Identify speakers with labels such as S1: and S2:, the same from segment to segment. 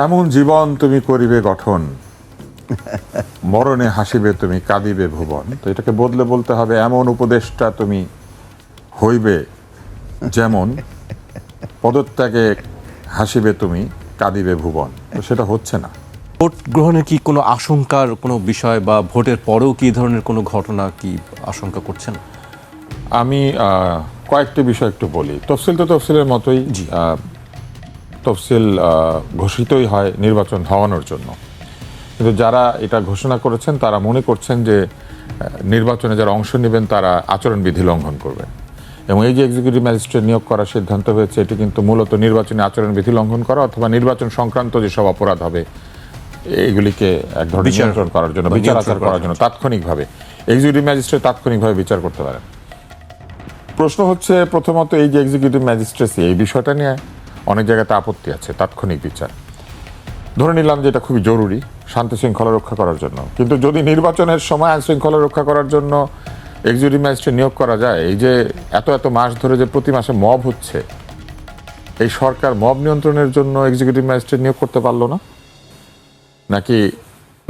S1: এমন জীবন তুমি করিবে গঠন, মরণে হাসিবে তুমি কাঁদিবে ভুবন। তো এটাকে বদলে বলতে হবে এমন উপদেশটা তুমি হইবে যেমন, পদত্যাগে হাসিবে তুমি কাঁদিবে ভুবন। তো সেটা হচ্ছে না।
S2: ভোট গ্রহণের কি কোনো আশঙ্কার কোনো বিষয় বা ভোটের পরেও কি ধরনের কোনো ঘটনা কি আশঙ্কা করছেন?
S1: আমি কয়েকটি বিষয় একটু বলি। তফসিল তো তফসিলের মতোই, তফসিল ঘোষিতই হয় নির্বাচন হওয়ানোর জন্য, কিন্তু যারা এটা ঘোষণা করেছেন তারা মনে করছেন যে নির্বাচনে যারা অংশ নেবেন তারা আচরণবিধি লঙ্ঘন করবে। এবং এই যে এক্সিকিউটিভ ম্যাজিস্ট্রেট নিয়োগ করার সিদ্ধান্ত হয়েছে, এটি কিন্তু মূলত নির্বাচনী আচরণবিধি লঙ্ঘন করা অথবা নির্বাচন সংক্রান্ত যেসব অপরাধ হবে এগুলিকে এক ধরনের নিয়ন্ত্রণ করার জন্য, বিচার আচার করার জন্য তাৎক্ষণিকভাবে এক্সিকিউটিভ ম্যাজিস্ট্রেট তাৎক্ষণিকভাবে বিচার করতে পারেন। প্রশ্ন হচ্ছে প্রথমত এই যে এক্সিকিউটিভ ম্যাজিস্ট্রেসি, এই বিষয়টা নিয়ে অনেক জায়গাতে আপত্তি আছে। তাৎক্ষণিক বিচার ধরে নিলাম যে এটা খুবই জরুরি শান্তি শৃঙ্খলা রক্ষা করার জন্য, কিন্তু যদি নির্বাচনের সময় আইন শৃঙ্খলা রক্ষা করার জন্য এক্সিকিউটিভ ম্যাজিস্ট্রেট নিয়োগ করা যায়, এই যে এত এত মাস ধরে যে প্রতি মাসে মব হচ্ছে, এই সরকার মব নিয়ন্ত্রণের জন্য এক্সিকিউটিভ ম্যাজিস্ট্রেট নিয়োগ করতে পারলো না? নাকি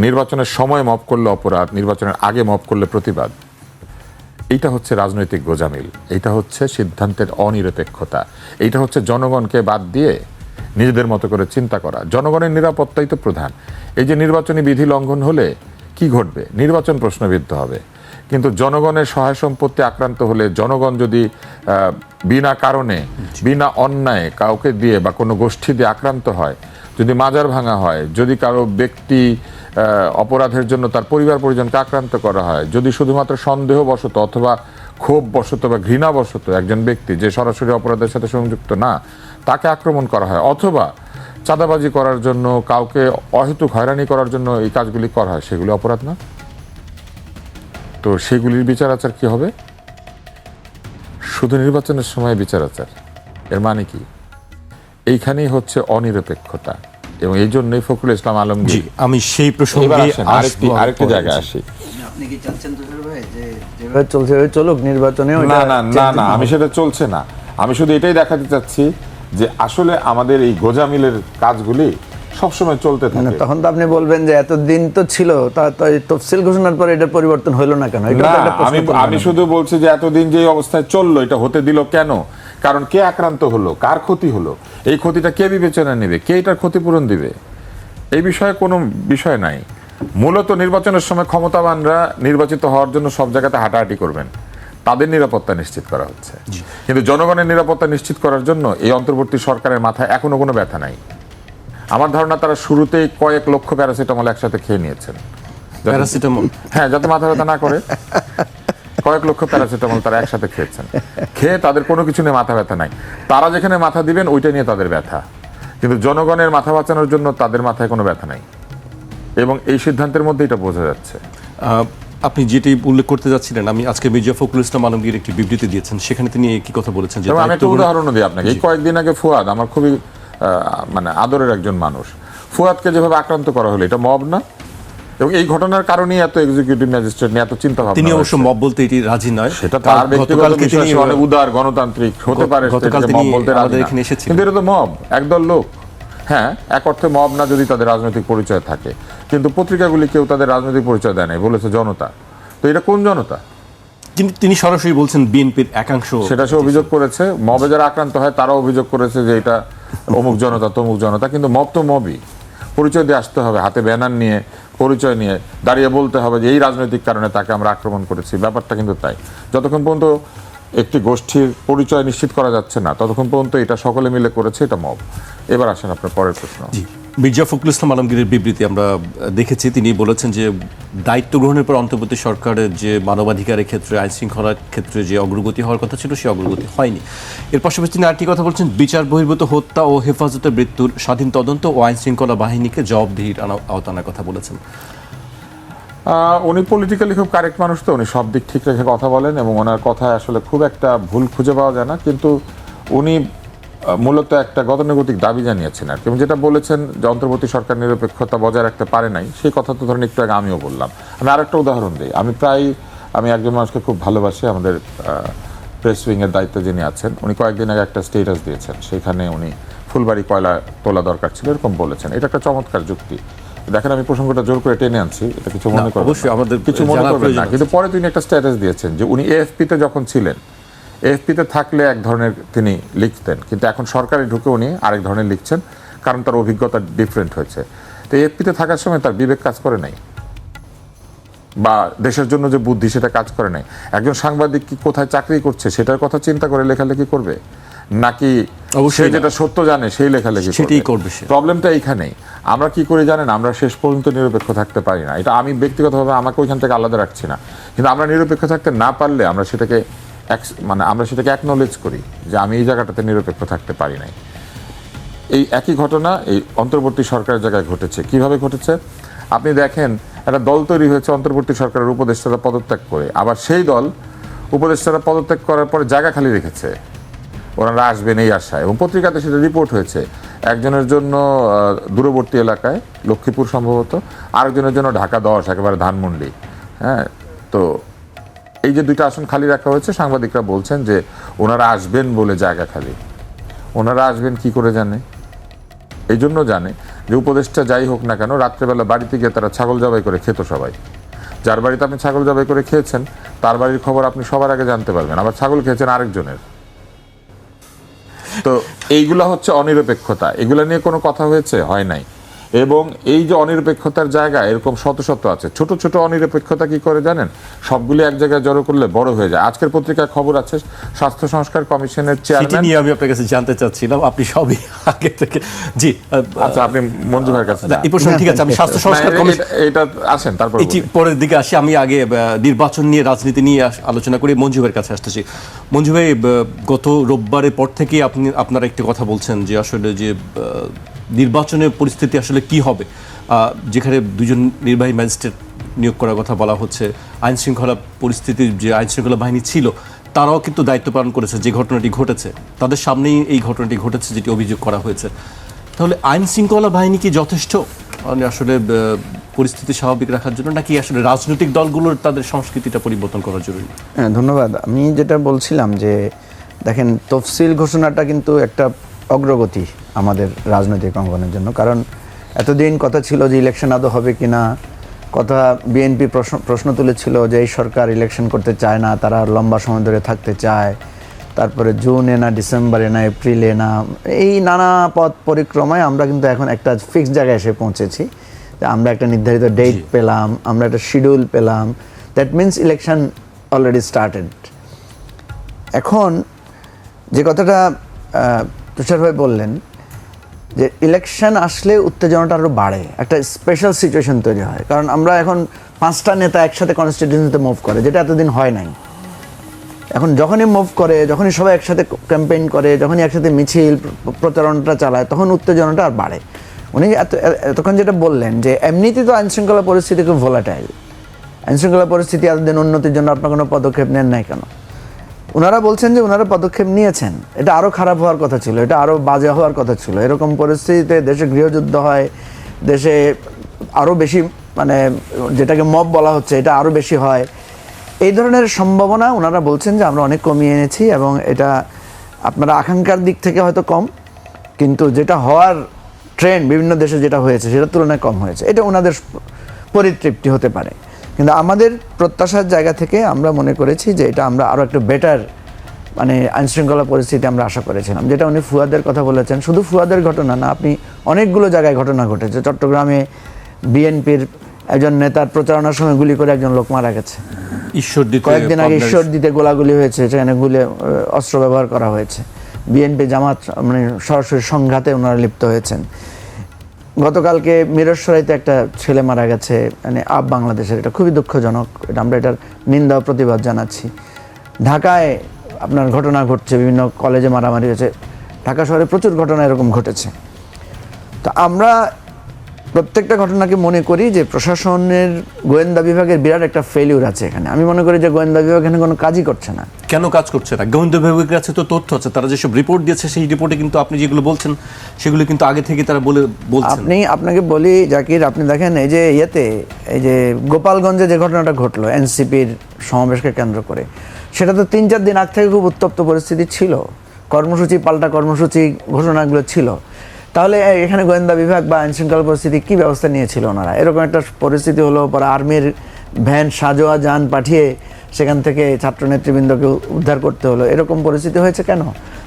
S1: নির্বাচনের সময় মব করলে অপরাধ, নির্বাচনের আগে মব করলে প্রতিবাদ? এইটা হচ্ছে রাজনৈতিক গোজামিল, এইটা হচ্ছে সিদ্ধান্তের অনিরপেক্ষতা, এইটা হচ্ছে জনগণকে বাদ দিয়ে নিজেদের মতো করে চিন্তা করা। জনগণের নিরাপত্তাই তো প্রধান। এই যে নির্বাচনী বিধি লঙ্ঘন হলে কি ঘটবে? নির্বাচন প্রশ্নবিদ্ধ হবে, কিন্তু জনগণের সহায় সম্পত্তি আক্রান্ত হলে, জনগণ যদি বিনা কারণে বিনা অন্যায় কাউকে দিয়ে বা কোনো গোষ্ঠী দিয়ে আক্রান্ত হয়, যদি মাজার ভাঙা হয়, যদি কারো ব্যক্তি অপরাধের জন্য তার পরিবার পরিজনকে আক্রান্ত করা হয়, যদি শুধুমাত্র সন্দেহবশত অথবা ক্ষোভবশত বা ঘৃণাবশত একজন ব্যক্তি যে সরাসরি অপরাধের সাথে সংযুক্ত না তাকে আক্রমণ করা হয়, অথবা চাঁদাবাজি করার জন্য কাউকে অহেতুক হয়রানি করার জন্য এই কাজগুলি করা হয়, সেগুলি অপরাধ না? তো সেগুলির বিচার আচার কি হবে? শুধু নির্বাচনের সময় বিচার আচার, এর মানে কি? এইখানেই হচ্ছে অনিরপেক্ষতা। এবং এই জন্যই ফখরুল ইসলাম আলমগীর,
S2: আমি সেই প্রসঙ্গে
S1: আরেকটি জায়গায় আসি।
S3: আপনি কি চাচ্ছেন তুষার ভাই যে যেভাবে চলছে চলুক নির্বাচনে?
S1: না না না না, আমি সেটা চলছে না। আমি শুধু এটাই দেখাতে চাচ্ছি যে আসলে আমাদের এই গোজামিলের কাজগুলি সবসময় চলতে থাকে।
S3: তখন তো আপনি বলবেন যে এতদিন তো ছিল, তা তফসিল ঘোষণার পরে এটার পরিবর্তন হলো না কেন?
S1: আমি শুধু বলছি যে এতদিন যে অবস্থায় চললো এটা হতে দিল কেন? কারণ কে আক্রান্ত হলো, কার ক্ষতি হলো, এই ক্ষতিটা কে বিবেচনা নেবে, কে এটার ক্ষতিপূরণ দিবে? এই বিষয়ে কোনো বিষয় নাই। মূলত নির্বাচনের সময় ক্ষমতাবানরা নির্বাচিত হওয়ার জন্য সব জায়গাতে হাঁটাহাঁটি করবেন, তাদের নিরাপত্তা নিশ্চিত করা হচ্ছে। কিন্তু জনগণের নিরাপত্তা নিশ্চিত করার জন্য এই অন্তর্বর্তী সরকারের মাথায় এখনো কোনো ব্যথা নাই। আমার ধারণা তারা শুরুতেই কয়েক লক্ষ প্যারাসিটামল একসাথে খেয়ে নিয়েছেন।
S2: প্যারাসিটামল,
S1: হ্যাঁ, যাতে মাথা ব্যথা না করে। কয়েক লক্ষ প্যারাসিটামল তারা একসাথে খেয়েছেন, খেয়ে তাদের কোনো কিছু নিয়ে মাথা ব্যথা নাই। তারা যেখানে মাথা দিবেন ওইটা নিয়ে তাদের ব্যথা, কিন্তু জনগণের মাথা বাঁচানোর জন্য তাদের মাথায় কোনো ব্যথা নাই। এবং এই সিদ্ধান্তের মধ্যে এটা বোঝা যাচ্ছে।
S2: আপনি যেটি উল্লেখ করতে যাচ্ছিলেন, আমি আজকে মির্জা ফখরুল ইসলাম আলমগীর একটি বিবৃতি দিয়েছেন, সেখানে তিনি কি কথা বলেছেন? যে
S1: আমি একটা উদাহরণ দিই আপনাকে। এই কয়েকদিন আগে ফুয়াদ, আমার খুবই মানে আদরের একজন মানুষ, ফুয়াদকে যেভাবে আক্রান্ত করা হলো, এটা মব না? এবং এই ঘটনার কারণেই এত এক্সিকিউটিভ ম্যাজিস্ট্রেট নিয়ে এত চিন্তা ভাবনা।
S2: তিনি অবশ্য মব বলতে এটি রাজি নয়,
S1: সেটা তার ব্যক্তিগত বিষয়, অনেক উদার গণতান্ত্রিক হতে পারে, মব বলতে রাজি না, কিন্তু এটা তো মব, একদল লোক। হ্যাঁ, এক অর্থে মব না যদি তাদের রাজনৈতিক পরিচয় থাকে, কিন্তু পত্রিকাগুলি কেউ তাদের রাজনৈতিক পরিচয় দেয় নাই, বলেছে জনতা। তো এটা কোন জনতা?
S2: কিন্তু তিনি সরাসরি বলছেন বিএনপির একাংশ,
S1: সেটা সে অভিযোগ করেছে। মবে যারা আক্রান্ত হয় তারাও অভিযোগ করেছে যে এটা অমুক জনতা তমুক জনতা, কিন্তু মব তো মবই। পরিচয় দিয়ে আসতে হবে, হাতে ব্যানার নিয়ে পরিচয় নিয়ে দাঁড়িয়ে বলতে হবে যে এই রাজনৈতিক কারণে তাকে আমরা আক্রমণ করেছি। ব্যাপারটা কিন্তু তাই। যতক্ষণ পর্যন্ত একটি গোষ্ঠীর পরিচয় নিশ্চিত করা যাচ্ছে না ততক্ষণ পর্যন্ত এটা সকলে মিলে করেছে, এটা মব। এবার আসেন আপনার পরের প্রশ্ন।
S2: মির্জা ফখরুল ইসলাম আলমগীরের বিবৃতি আমরা দেখেছি, তিনি বলেছেন যে দায়িত্ব গ্রহণের পর অন্তর্বর্তী সরকারের যে মানবাধিকারের ক্ষেত্রে, আইন শৃঙ্খলার ক্ষেত্রে যে অগ্রগতি হওয়ার কথা ছিল সে অগ্রগতি হয়নি। এর পাশাপাশি তিনি আরেকটি কথা বলছেন, বিচার বহির্ভূত হত্যা ও হেফাজতে মৃত্যুর স্বাধীন তদন্ত ও আইন শৃঙ্খলা বাহিনীকে জবাবদিহির আওতায় আনার কথা বলেছেন।
S1: উনি পলিটিক্যালি খুব কারেক্ট মানুষ, তো উনি সব দিক ঠিক রেখে কথা বলেন এবং ওনার কথায় আসলে খুব একটা ভুল খুঁজে পাওয়া যায় না। কিন্তু উনি মূলত একটা গতানুগতিক দাবি জানিয়েছেন আর কি, এবং যেটা বলেছেন যে অন্তর্বর্তী সরকার নিরপেক্ষতা বজায় রাখতে পারে নাই, সেই কথা তো ধরেন একটু আগে আমিও বললাম। আমি আরেকটা উদাহরণ দিই। আমি একজন মানুষকে খুব ভালোবাসি, আমাদের প্রেস উইংয়ের দায়িত্বে যিনি আছেন, উনি কয়েকদিন আগে একটা স্টেটাস দিয়েছেন, সেখানে উনি ফুলবাড়ি কয়লা তোলা দরকার ছিল, এরকম বলেছেন। এটা একটা চমৎকার যুক্তি। দেখেন, আমি প্রসঙ্গটা জোর করে টেনে আনছি, এটা কিছু মনে করবেন না।
S2: অবশ্যই আমাদের
S1: কিছু মনে
S2: জানার
S1: করবেন
S2: প্রয়োজন
S1: না,
S2: আছে।
S1: কিন্তু পরে তিনি একটা স্ট্যাটাস দিয়েছেন যে উনি এএফপিতে যখন ছিলেন, এএফপিতে থাকলে এক ধরনের তিনি লিখতেন, কিন্তু এখন সরকারে ঢুকে উনি আরেক ধরনের লিখছেন, কারণ তার অভিজ্ঞতা ডিফারেন্ট হয়েছে। তো এএফপিতে থাকার সময় তার বিবেক কাজ করে নাই, বা দেশের জন্য যে বুদ্ধি সেটা কাজ করে নাই। একজন সাংবাদিক কি কোথায় চাকরি করছে সেটার কথা চিন্তা করে লেখালেখি করবে, নাকি
S2: অবশ্যই
S1: সে যেটা সত্য জানে সেই লেখালেখি
S2: সেটাই করবে সে।
S1: প্রবলেমটা এইখানেই। আমরা কি করে জানেন, আমরা শেষ পর্যন্ত নিরপেক্ষ থাকতে পারি না। এটা আমি ব্যক্তিগতভাবে আমাকে ওইখান থেকে আলাদা রাখছি না, কিন্তু আমরা নিরপেক্ষ থাকতে না পারলে আমরা সেটাকে আমরা সেটাকে অ্যাকনলেজ করি যে আমি এই জায়গাটাতে নিরপেক্ষ থাকতে পারি নাই। এই একই ঘটনা এই অন্তর্বর্তী সরকারের জায়গায় ঘটেছে। কিভাবে ঘটেছে আপনি দেখেন, একটা দল তৈরি হয়েছে অন্তর্বর্তী সরকারের উপদেষ্টারা পদত্যাগ করে, আবার সেই দল উপদেষ্টারা পদত্যাগ করার পরে জায়গা খালি রেখেছে, ওনারা আসবেন এই আশায়, এবং পত্রিকাতে সেটা রিপোর্ট হয়েছে। একজনের জন্য দূরবর্তী এলাকায় লক্ষ্মীপুর সম্ভবত, আরেকজনের জন্য ঢাকা 10 একেবারে ধানমন্ডি। হ্যাঁ, তো এই যে দুইটা আসন খালি রাখা হয়েছে, সাংবাদিকরা বলছেন যে ওনারা আসবেন বলে জায়গা খালি। ওনারা আসবেন কি করে জানে? এই জন্য জানে যে উপদেষ্টা যাই হোক না কেন, রাত্রেবেলা বাড়িতে গিয়ে তারা ছাগল জবাই করে খেত সবাই। যার বাড়িতে আপনি ছাগল জবাই করে খেয়েছেন তার বাড়ির খবর আপনি সবার আগে জানতে পারবেন, আবার ছাগল খেয়েছেন আরেকজনের। তো এইগুলা হচ্ছে অনিরপেক্ষতা, এগুলা নিয়ে কোনো কথা হয়েছে? হয় নাই। এবং এই যে অনিরপেক্ষতার জায়গা এরকম শত শত আছে। ছোট ছোট অনিরপেক্ষতা কি করে জানেন, সবগুলি এক জায়গায় জড়ো করলে বড় হয়ে যায়। আজকের পত্রিকায় খবর আছে স্বাস্থ্য সংস্কার কমিশনের
S2: সেটি
S1: চেয়ারম্যান।
S2: নিয়ে আমি আপনার কাছে জানতে চাচ্ছিলাম, আপনি সবই আগে থেকে জি
S1: আচ্ছা, আপনি মঞ্জু ভাইয়ের কাছে
S2: এই প্রশ্ন ঠিক আছে, আমি স্বাস্থ্য সংস্কার কমিশন
S1: এটা আসেন, তারপর
S2: এটি পরের দিকে আসি। আমি আগে নির্বাচন নিয়ে রাজনীতি নিয়ে আলোচনা করি। মঞ্জু ভাইয়ের কাছে আসতেছি। মঞ্জু ভাই, গত রোববারের পর থেকে আপনারা একটি কথা বলছেন যে আসলে যে নির্বাচনের পরিস্থিতি আসলে কি হবে, যেখানে দুজন নির্বাহী ম্যাজিস্ট্রেট নিয়োগ করার কথা বলা হচ্ছে। আইন শৃঙ্খলা পরিস্থিতির যে আইন শৃঙ্খলা বাহিনী ছিল তারাও কিন্তু দায়িত্ব পালন করেছে। যে ঘটনাটি ঘটেছে তাদের সামনেই এই ঘটনাটি ঘটেছে যেটি অভিযোগ করা হয়েছে। তাহলে আইন শৃঙ্খলা বাহিনী কি যথেষ্ট মানে আসলে পরিস্থিতি স্বাভাবিক রাখার জন্য, নাকি আসলে রাজনৈতিক দলগুলোর তাদের সংস্কৃতিটা পরিবর্তন করা জরুরি?
S3: হ্যাঁ, ধন্যবাদ। আমি যেটা বলছিলাম যে দেখেন, তফসিল ঘোষণাটা কিন্তু একটা অগ্রগতি আমাদের রাজনৈতিক অঙ্গনের জন্য। কারণ এতদিন কথা ছিল যে ইলেকশন আদৌ হবে কি না, কথা বিএনপি প্রশ্ন তুলেছিল যে এই সরকার ইলেকশন করতে চায় না, তারা লম্বা সময় ধরে থাকতে চায়। তারপরে জুনে না, ডিসেম্বরে না, এপ্রিলে না, এই নানা পথ পরিক্রমায় আমরা কিন্তু এখন একটা ফিক্সড জায়গায় এসে পৌঁছেছি। আমরা একটা নির্ধারিত ডেট পেলাম, আমরা একটা শিডিউল পেলাম। That means election already started. এখন যে কথাটা তুষার ভাই বললেন যে ইলেকশন আসলে উত্তেজনাটা আরও বাড়ে, একটা স্পেশাল সিচুয়েশন তৈরি হয়। কারণ আমরা এখন 5টা নেতা একসাথে কনস্টিটিউয়েন্সিতে মুভ করে, যেটা এতদিন হয় নাই। এখন যখনই মুভ করে, যখনই সবাই একসাথে ক্যাম্পেইন করে, যখনই একসাথে মিছিল প্রচারণাটা চালায়, তখন উত্তেজনাটা আর বাড়ে। উনি এতক্ষণ যেটা বললেন যে এমনিতেই তো আইনশৃঙ্খলা পরিস্থিতি খুব ভোলাটাইল, আইনশৃঙ্খলা পরিস্থিতি এতদিন উন্নতির জন্য আপনার কোনো পদক্ষেপ নেন নাই কেন? ওনারা বলছেন যে ওনারা পদক্ষেপ নিয়েছেন, এটা আরও খারাপ হওয়ার কথা ছিল, এটা আরও বাজে হওয়ার কথা ছিল। এরকম পরিস্থিতিতে দেশে গৃহযুদ্ধ হয়, দেশে আরও বেশি মানে যেটাকে মব বলা হচ্ছে এটা আরও বেশি হয়। এই ধরনের সম্ভাবনা ওনারা বলছেন যে আমরা অনেক কমিয়ে এনেছি, এবং এটা আপনারা আকাঙ্ক্ষার দিক থেকে হয়তো কম, কিন্তু যেটা হওয়ার ট্রেন্ড বিভিন্ন দেশে যেটা হয়েছে সেটার তুলনায় কম হয়েছে। এটা ওনাদের পরিতৃপ্তি হতে পারে, কিন্তু আমাদের প্রত্যাশার জায়গা থেকে আমরা মনে করেছি যে এটা আমরা আরও একটা বেটার মানে আইনশৃঙ্খলা পরিস্থিতি আমরা আশা করেছিলাম। যেটা উনি ফুয়াদের কথা বলেছেন, শুধু ফুয়াদের ঘটনা না, আপনি অনেকগুলো জায়গায় ঘটনা ঘটেছে। চট্টগ্রামে বিএনপির একজন নেতার প্রচারণার সময় গুলি করে একজন লোক মারা গেছে। কয়েকদিন আগে ঈশ্বরদীতে গোলাগুলি হয়েছে, সেখানে অস্ত্র ব্যবহার করা হয়েছে। বিএনপি জামাত মানে সরাসরি সংঘাতে ওনারা লিপ্ত হয়েছেন। গতকালকে মিরসরাইতে একটা ছেলে মারা গেছে, মানে বাংলাদেশের, এটা খুবই দুঃখজনক। এটা আমরা এটার নিন্দা ও প্রতিবাদ জানাচ্ছি। ঢাকায় আপনার ঘটনা ঘটছে, বিভিন্ন কলেজে মারামারি হয়েছে, ঢাকা শহরে প্রচুর ঘটনা এরকম ঘটেছে। তো আমরা প্রত্যেকটা ঘটনাকে মনে করি যে প্রশাসনের গোয়েন্দা বিভাগের বিরাট একটা ফেলিউর আছে এখানে। আমি মনে করি যে গোয়েন্দা বিভাগ এখানে কোনো কাজই করছে না।
S2: কেন কাজ করছে না? গোয়েন্দা বিভাগের কাছে তো তথ্য আছে, তারা যেসব রিপোর্ট দিয়েছে সেই রিপোর্টে কিন্তু আপনি যেগুলো বলছেন সেগুলো কিন্তু আগে থেকে তারা বলছেন।
S3: আপনাকে বলি জাকির, আপনি দেখেন এই যে এই যে গোপালগঞ্জে যে ঘটনাটা ঘটলো এনসিপির সমাবেশকে কেন্দ্র করে, সেটা তো 3-4 দিন আগ থেকে খুব উত্তপ্ত পরিস্থিতি ছিল। কর্মসূচি পাল্টা কর্মসূচি ঘোষণাগুলো ছিল, তাহলে এখানে গোয়েন্দা বিভাগ বা আইনশৃঙ্খলা পরিস্থিতি কী ব্যবস্থা নিয়েছিল ওনারা? এরকম একটা পরিস্থিতি হলো, পরে আর্মির ভ্যান সাজোয়া যান পাঠিয়ে সেখান থেকে ছাত্র নেতৃবৃন্দকে উদ্ধার করতে হলো, এরকম পরিস্থিতি হয়েছে কেন?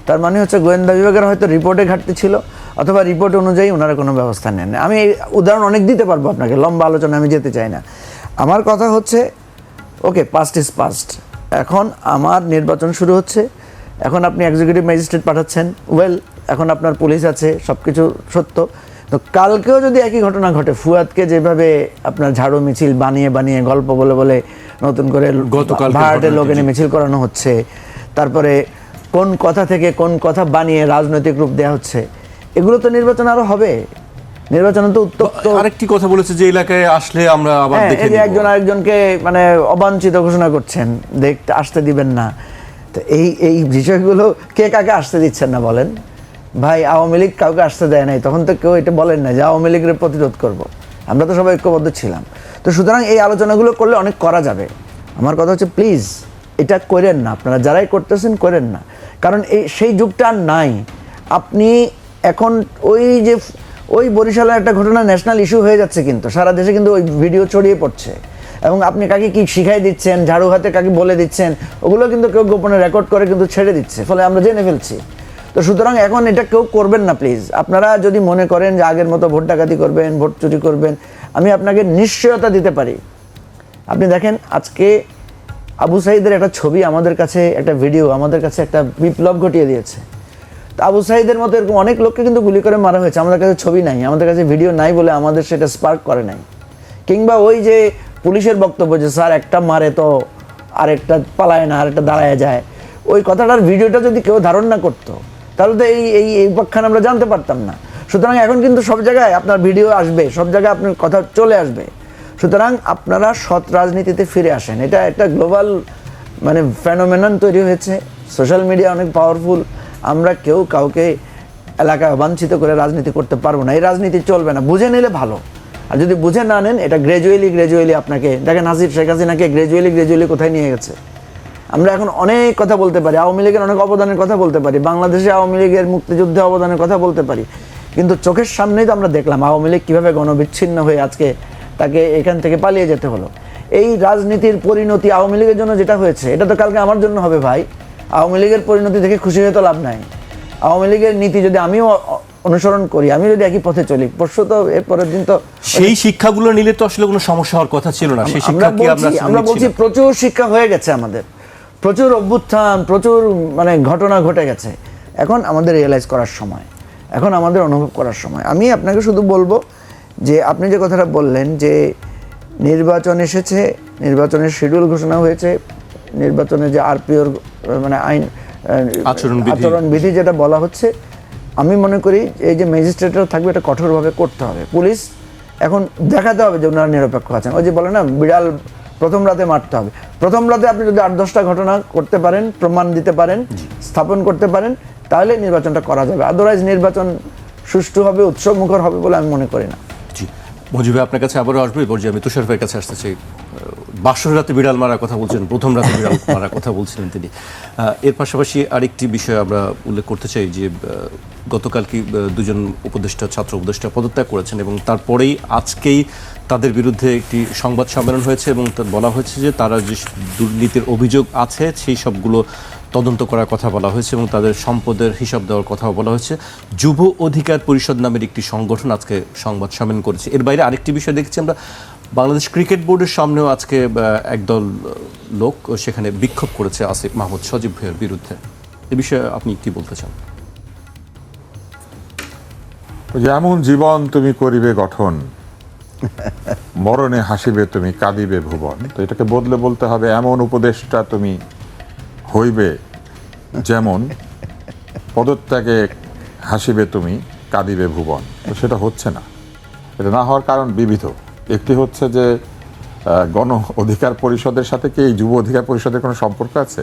S3: তার মানে হচ্ছে গোয়েন্দা বিভাগের হয়তো রিপোর্টে ঘাটতি ছিল, অথবা রিপোর্ট অনুযায়ী ওনারা কোনো ব্যবস্থা নেন। আমি এই উদাহরণ অনেক দিতে পারবো আপনাকে, লম্বা আলোচনা আমি যেতে চাই না। আমার কথা হচ্ছে ওকে, পাস্ট ইজ পাস্ট। এখন আমার নির্বাচন শুরু হচ্ছে, এখন আপনি এক্সিকিউটিভ ম্যাজিস্ট্রেট পাঠাচ্ছেন, ওয়েল, এখন আপনার পুলিশ আছে, সব কিছু সত্য। তো কালকেও যদি একই ঘটনা ঘটে, ফুয়াদকে যেভাবে আপনার ঝাড়ু মিছিল বানিয়ে বানিয়ে গল্প বলে বলে নতুন করে ভাড়াটে লোক এনে মিছিল করানো হচ্ছে, তারপরে কোন কথা থেকে কোন কথা বানিয়ে রাজনৈতিক রূপ দেওয়া হচ্ছে, এগুলো তো নির্বাচন আরো হবে। নির্বাচনে তো উত্তপ্ত।
S2: আরেকটি কথা বলেছে যে এলাকায় আসলে আমরা আবার দেখে
S3: এই যে
S2: নিব।
S3: একজন আরেকজনকে মানে অবাঞ্ছিত ঘোষণা করছেন, দেখতে আসতে দিবেন না। তো এই বিষয়গুলো কে কাকে আসতে দিচ্ছেন না বলেন ভাই? আওয়ামী লীগ কাউকে আসতে দেয় নাই, তখন তো কেউ এটা বলেন না যে আওয়ামী লীগের প্রতিরোধ করব। আমরা তো সবাই ঐক্যবদ্ধ ছিলাম। তো সুতরাং এই আলোচনাগুলো করলে অনেক করা যাবে। আমার কথা হচ্ছে প্লিজ এটা করেন না, আপনারা যারাই করতেছেন করেন না, কারণ সেই যুগটা আর নাই। আপনি এখন ওই বরিশালের একটা ঘটনা ন্যাশনাল ইস্যু হয়ে যাচ্ছে, কিন্তু সারা দেশে কিন্তু ওই ভিডিও ছড়িয়ে পড়ছে, এবং আপনি কাকে কি শিখাই দিচ্ছেন, ঝাড়ু হাতে কাকে বলে দিচ্ছেন, ওগুলো কিন্তু কেউ গোপনে রেকর্ড করে কিন্তু ছেড়ে দিচ্ছে, ফলে আমরা জেনে ফেলছি। তো সুতরাং এখন এটা কেউ করবেন না প্লিজ। আপনারা যদি মনে করেন যে আগের মতো ভোট ডাকাতি করবেন, ভোট চুরি করবেন, আমি আপনাকে নিশ্চয়তা দিতে পারি। আপনি দেখেন আজকে আবু সাঈদের একটা ছবি আমাদের কাছে, একটা ভিডিও আমাদের কাছে একটা বিপ্লব ঘটিয়ে দিয়েছে। তো আবু সাঈদের মতো এরকম অনেক লোককে কিন্তু গুলি করে মারা হয়েছে, আমাদের কাছে ছবি নাই, আমাদের কাছে ভিডিও নাই বলে আমাদের সেটা স্পার্ক করে নাই। কিংবা ওই যে পুলিশের বক্তব্য যে স্যার একটা মারে তো আরেকটা পালায় না, আরেকটা দাঁড়ায় যায়, ওই কথাটার ভিডিওটা যদি কেউ ধারণ না করতো, তাহলে তো এই উপাখ্যান আমরা জানতে পারতাম না। সুতরাং এখন কিন্তু সব জায়গায় আপনার ভিডিও আসবে, সব জায়গায় আপনার কথা চলে আসবে। সুতরাং আপনারা সৎ রাজনীতিতে ফিরে আসেন। এটা একটা গ্লোবাল মানে ফেনোমেনন তৈরি হয়েছে, সোশ্যাল মিডিয়া অনেক পাওয়ারফুল। আমরা কেউ কাউকে এলাকায় অবাঞ্ছিত করে রাজনীতি করতে পারবো না, এই রাজনীতি চলবে না। বুঝে নিলে ভালো, আর যদি বুঝে না নেন, এটা গ্রাজুয়ালি আপনাকে দেখেন। হাসিব শেখ হাসিনাকে গ্রাজুয়ালি কোথায় নিয়ে গেছে। আমরা এখন অনেক কথা বলতে পারি, আওয়ামী লীগের অনেক অবদানের কথা বলতে পারি, বাংলাদেশে আওয়ামী লীগের মুক্তিযুদ্ধে অবদানের কথা বলতে পারি, কিন্তু চোখের সামনেই তো আমরা দেখলাম আওয়ামী লীগ কীভাবে গণবিচ্ছিন্ন হয়ে আজকে তাকে এখান থেকে পালিয়ে যেতে হলো। এই রাজনীতির পরিণতি আওয়ামী লীগের জন্য যেটা হয়েছে, এটা তো কালকে আমার জন্য হবে ভাই। আওয়ামী লীগের পরিণতি দেখে খুশি হয়ে তো লাভ নাই। আওয়ামী লীগের নীতি যদি আমিও অনুসরণ করি, আমি যদি একই পথে চলি, পরশু তো এরপরের দিন তো
S2: সেই শিক্ষাগুলো নিলে তো আসলে কোনো সমস্যা হওয়ার কথা ছিল না। সেই শিক্ষা কি
S3: আমরা বলছি প্রচুর শিক্ষা হয়ে গেছে আমাদের, প্রচুর অভ্যুত্থান, প্রচুর মানে ঘটনা ঘটে গেছে। এখন আমাদের রিয়েলাইজ করার সময়, এখন আমাদের অনুভব করার সময়। আমি আপনাকে শুধু বলবো যে আপনি যে কথাটা বললেন যে নির্বাচন এসেছে, নির্বাচনের শিডিউল ঘোষণা হয়েছে, নির্বাচনে যে আরপিওর মানে আইন আচরণবিধি যেটা বলা হচ্ছে, আমি মনে করি এই যে ম্যাজিস্ট্রেটরা থাকবে এটা কঠোরভাবে করতে হবে। পুলিশ এখন দেখাতে হবে যে ওনারা নিরপেক্ষ আছেন। ওই যে বলে না বিড়াল প্রথম রাতে মারতে হবে। প্রথম রাতে আপনি যদি 8-10টা ঘটনা করতে পারেন, প্রমাণ দিতে পারেন, স্থাপন করতে পারেন, তাহলে নির্বাচনটা করা যাবে। আদারওয়াইজ নির্বাচন সুষ্ঠু হবে, উৎসবমুখর হবে বলে আমি মনে করি না।
S2: জি, মজিব ভাই আপনার কাছে আবারও আসবো। এবার যে আমি তুষার ভাইয়ের কাছে আসতে চাই, বাসর রাতে বিড়াল মারার কথা বলছেন, প্রথম রাতে বিড়াল মারার কথা বলছিলেন তিনি। এর পাশাপাশি আরেকটি বিষয় আমরা উল্লেখ করতে চাই যে গতকাল কি দুজন ছাত্র উপদেষ্টা পদত্যাগ করেছেন, এবং তারপরেই আজকেই তাদের বিরুদ্ধে একটি সংবাদ সম্মেলন হয়েছে, এবং বলা হয়েছে যে তারা যে দুর্নীতির অভিযোগ আছে সেই সবগুলো তদন্ত করার কথা বলা হয়েছে, এবং তাদের সম্পদের হিসাব দেওয়ার কথাও বলা হয়েছে। যুব অধিকার পরিষদ নামের একটি সংগঠন আজকে সংবাদ সম্মেলন করেছে। এর বাইরে আরেকটি বিষয় দেখছি আমরা, বাংলাদেশ ক্রিকেট বোর্ডের সামনেও আজকে একদল লোক সেখানে বিক্ষোভ করেছে আসিফ মাহমুদ সজীব ভাইয়ের বিরুদ্ধে। এ বিষয়ে আপনি কি বলতে চান?
S1: যেমন জীবন তুমি করিবে গঠন, মরণে হাসিবে তুমি কাঁদিবে ভুবন। তো এটাকে বদলে বলতে হবে এমন উপদেশটা তুমি হইবে যেমন পদত্যাগে হাসিবে তুমি কাঁদিবে ভুবন। তো সেটা হচ্ছে না। এটা না হওয়ার কারণ বিবিধ। একটি হচ্ছে যে গণ অধিকার পরিষদের সাথে কি এই যুব অধিকার পরিষদের কোনো সম্পর্ক আছে?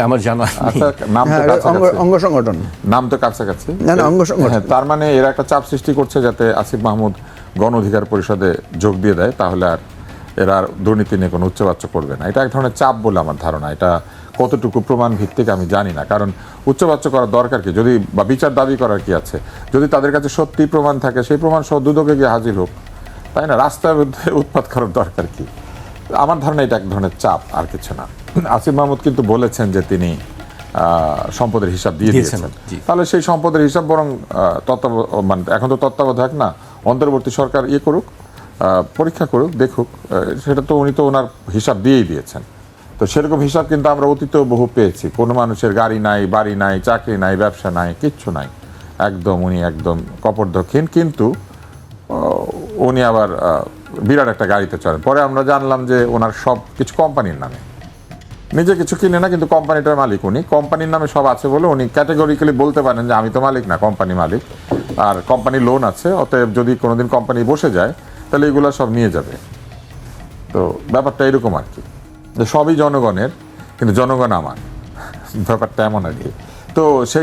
S2: আমার জানা
S1: আচ্ছা, নাম তো কাছাকাছি,
S3: অঙ্গ সংগঠন,
S1: নাম তো কাছাকাছি।
S3: অঙ্গ সংগঠন।
S1: তার মানে এরা একটা চাপ সৃষ্টি করছে যাতে আসিফ মাহমুদ গণ অধিকার পরিষদে যোগ দিয়ে দেয়, তাহলে আর এরা দুর্নীতি নিয়ে কোনো উচ্চবাচ্য করবে না। এটা এক ধরনের চাপ বলে আমার ধারণা। এটা কতটুকু প্রমাণ ভিত্তিক আমি জানি না, কারণ উচ্চবাচ্য করার দরকার কি, যদি বা বিচার দাবি করার কি আছে, যদি তাদের কাছে সত্যি প্রমাণ থাকে সেই প্রমাণ সহ দুদকে গিয়ে হাজির হোক, তাই না? রাস্তার মধ্যে উৎপাত করার দরকার কি? আমার ধারণা এটা এক ধরনের চাপ, আর কিছু না। আসিফ মাহমুদ কিন্তু বলেছেন যে তিনি সম্পদের হিসাব দিয়ে দিয়েছেন, তাহলে সেই সম্পদের হিসাব বরং মানে এখন তো তত্ত্বাবধায়ক না, অন্তর্বর্তী সরকার করুক, পরীক্ষা করুক, দেখুক, সেটা তো উনি তো ওনার হিসাব দিয়েই দিয়েছেন। তো সেরকম হিসাব কিন্তু আমরা অতীতেও বহু পেয়েছি, কোনো মানুষের গাড়ি নাই, বাড়ি নাই, চাকরি নাই, ব্যবসা নাই, কিচ্ছু নাই, উনি একদম কপর্দক্ষিণ, কিন্তু উনি আবার বিরাট একটা গাড়িতে চড়েন। পরে আমরা জানলাম যে ওনার সব কিছু কোম্পানির নামে, নিজে কিছু কিনে না, কিন্তু কোম্পানিটার মালিক উনি, কোম্পানির নামে সব আছে বলে উনি ক্যাটেগরিক্যালি বলতে পারেন যে আমি তো মালিক না, কোম্পানি মালিক, আর কোম্পানির লোন আছে, অতএব যদি কোনোদিন কোম্পানি বসে যায় তাহলে এগুলো সব নিয়ে যাবে। তো ব্যাপারটা এরকম আর কি, যে সবই জনগণের, কিন্তু জনগণ আমার, ব্যাপারটা এমন আর কি। তো সেই